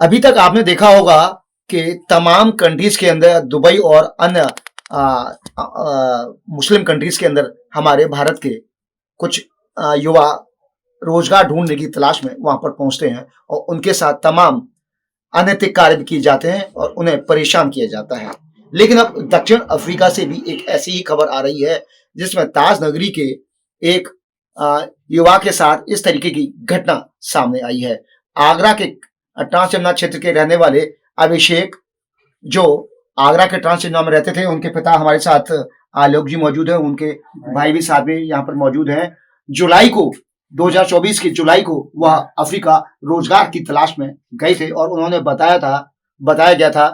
अभी तक आपने देखा होगा कि तमाम कंट्रीज के अंदर, दुबई और अन्य मुस्लिम कंट्रीज के अंदर हमारे भारत के कुछ युवा रोजगार ढूंढने की तलाश में वहां पर पहुंचते हैं और उनके साथ तमाम अनैतिक कार्य भी किए जाते हैं और उन्हें परेशान किया जाता है। लेकिन अब दक्षिण अफ्रीका से भी एक ऐसी ही खबर आ रही है जिसमें ताज नगरी के एक युवा के साथ इस तरीके की घटना सामने आई है। आगरा के ट्रांसजमना क्षेत्र के रहने वाले अभिषेक, जो आगरा के ट्रांसजमना में रहते थे, उनके पिता हमारे साथ आलोक जी मौजूद हैं, उनके भाई भी साथ में यहाँ पर मौजूद हैं। जुलाई को 2024 की जुलाई को वह अफ्रीका रोजगार की तलाश में गए थे और उन्होंने बताया गया था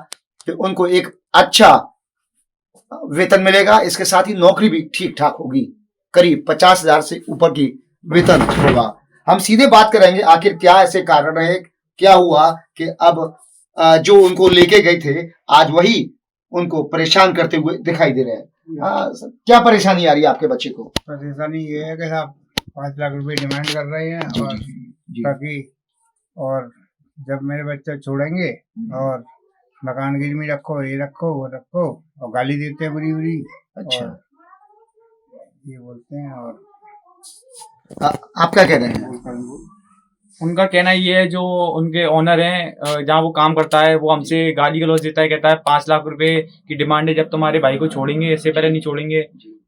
कि उनको एक अच्छा वेतन मिलेगा, इसके साथ ही नौकरी भी ठीक ठाक होगी, करीब 50,000 से ऊपर की वेतन होगा। हम सीधे बात करेंगे आखिर क्या ऐसे कारण रहे, क्या हुआ कि अब जो उनको लेके गए थे आज वही उनको परेशान करते हुए दिखाई दे रहे हैं। क्या परेशानी आ रही है आपके बच्चे को? परेशानी ये है कि साहब 5 लाख रुपए डिमांड कर रहे हैं और ताकि, और जब मेरे बच्चे छोड़ेंगे और मकान गिरवी रखो, ये रखो, वो रखो, और गाली देते हैं बुरी बुरी। अच्छा, ये बोलते हैं। और आप क्या कह रहे हैं? उनका कहना ये है, जो उनके ओनर हैं जहाँ वो काम करता है, वो हमसे गाली गलौज देता है, कहता है 5 लाख रुपए की डिमांड है जब तुम्हारे भाई को छोड़ेंगे, इससे पहले नहीं छोड़ेंगे।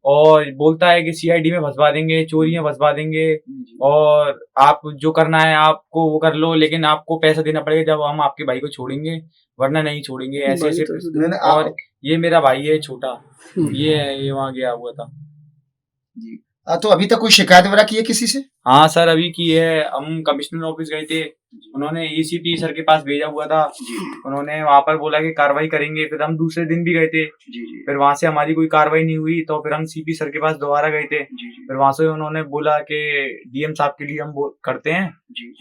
और बोलता है कि सीआईडी में फंसवा देंगे, चोरियां फंसवा देंगे, और आप जो करना है आपको वो कर लो, लेकिन आपको पैसा देना पड़ेगा जब हम आपके भाई को छोड़ेंगे, वरना नहीं छोड़ेंगे। ऐसे ऐसे। और ये मेरा भाई है छोटा, ये वहाँ गया हुआ था। तो अभी तक कोई शिकायत वगैरह की है किसी से? हाँ सर, अभी की है। हम कमिश्नर ऑफिस गए थे, उन्होंने एसीपी सर के पास भेजा हुआ था, उन्होंने वहां पर बोला कि कार्रवाई करेंगे। फिर हम दूसरे दिन भी गए थे, फिर वहां से हमारी कोई कार्रवाई नहीं हुई, तो फिर हम सीपी सर के पास दोबारा गए थे। फिर वहां से उन्होंने बोला कि डीएम साहब के लिए हम वो करते हैं,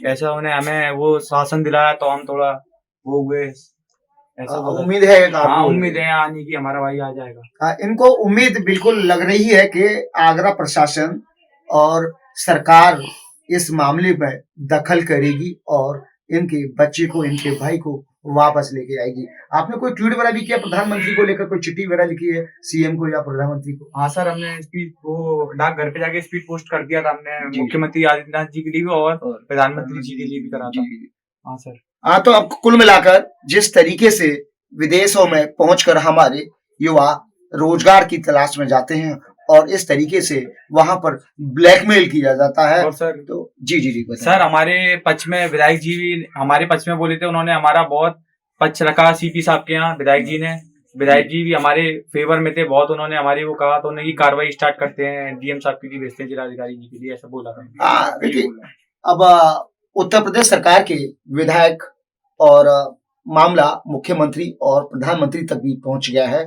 ऐसा उन्हें हमें वो शासन दिलाया, तो हम थोड़ा वो हुए। उम्मीद है, हाँ उम्मीद है आने की, हमारा भाई आ जाएगा। इनको उम्मीद बिल्कुल लग रही है कि आगरा प्रशासन और सरकार इस मामले में दखल करेगी और इनके बच्चे को, इनके भाई को वापस लेके आएगी। आपने कोई ट्वीट वगैरह भी किया प्रधानमंत्री को लेकर, कोई चिट्ठी वगैरह लिखी है सीएम को या प्रधानमंत्री को? हाँ सर, हमने स्पीड वो डाक घर पे जाके स्पीड पोस्ट कर दिया था हमने, मुख्यमंत्री आदित्यनाथ जी के लिए भी और प्रधानमंत्री जी के लिए भी करा था। हाँ सर। हाँ, तो अब कुल मिलाकर जिस तरीके से विदेशों में पहुंचकर हमारे युवा रोजगार की तलाश में जाते हैं और इस तरीके से वहां पर ब्लैकमेल किया जाता है। और सर तो जी सर, हमारे पक्ष में विधायक जी भी हमारे पक्ष में बोले थे, उन्होंने हमारा बहुत पक्ष रखा सीपी साहब के यहाँ। विधायक जी भी हमारे फेवर में थे बहुत, उन्होंने हमारी वो कहा, तो उन्हें कार्रवाई स्टार्ट करते हैं, डीएम साहब के लिए भेजते हैं, जिलाधिकारी जी के लिए, ऐसा बोला था। देखिए, अब उत्तर प्रदेश सरकार के विधायक और मामला मुख्यमंत्री और प्रधानमंत्री तक भी पहुंच गया है।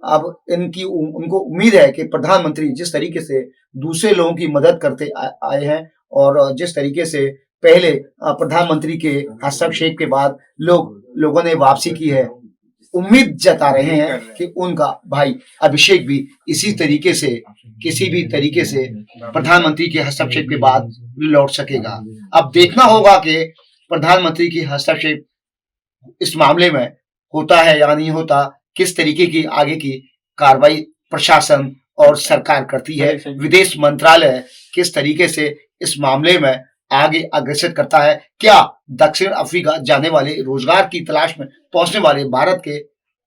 अब उनको उम्मीद है कि प्रधानमंत्री जिस तरीके से दूसरे लोगों की मदद करते आए हैं और जिस तरीके से पहले प्रधानमंत्री के हस्तक्षेप के बाद लोगों ने वापसी की है, उम्मीद जता रहे हैं कि उनका भाई अभिषेक भी इसी तरीके से, किसी भी तरीके से प्रधानमंत्री के हस्तक्षेप के बाद लौट सकेगा। अब देखना होगा कि प्रधानमंत्री की हस्तक्षेप इस मामले में होता है या नहीं होता, किस तरीके की आगे की कार्रवाई प्रशासन और सरकार करती है, विदेश मंत्रालय किस तरीके से इस मामले में आगे अग्रसर करता है। क्या दक्षिण अफ्रीका जाने वाले, रोजगार की तलाश में पहुंचने वाले भारत के,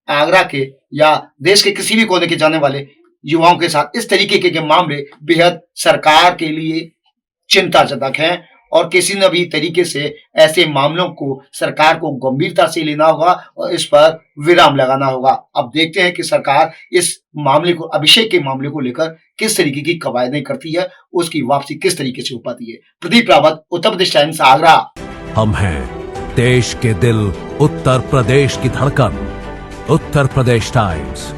आगरा के या देश के किसी भी कोने के जाने वाले युवाओं के साथ इस तरीके के मामले बेहद सरकार के लिए चिंताजनक हैं और किसी न भी तरीके से ऐसे मामलों को सरकार को गंभीरता से लेना होगा और इस पर विराम लगाना होगा। अब देखते हैं कि सरकार इस मामले को, अभिषेक के मामले को लेकर किस तरीके की कवायदें करती है, उसकी वापसी किस तरीके से हो पाती है। प्रदीप रावत, उत्तर प्रदेश टाइम्स, आगरा। हम हैं देश के दिल, उत्तर प्रदेश की धड़कन, उत्तर प्रदेश टाइम्स।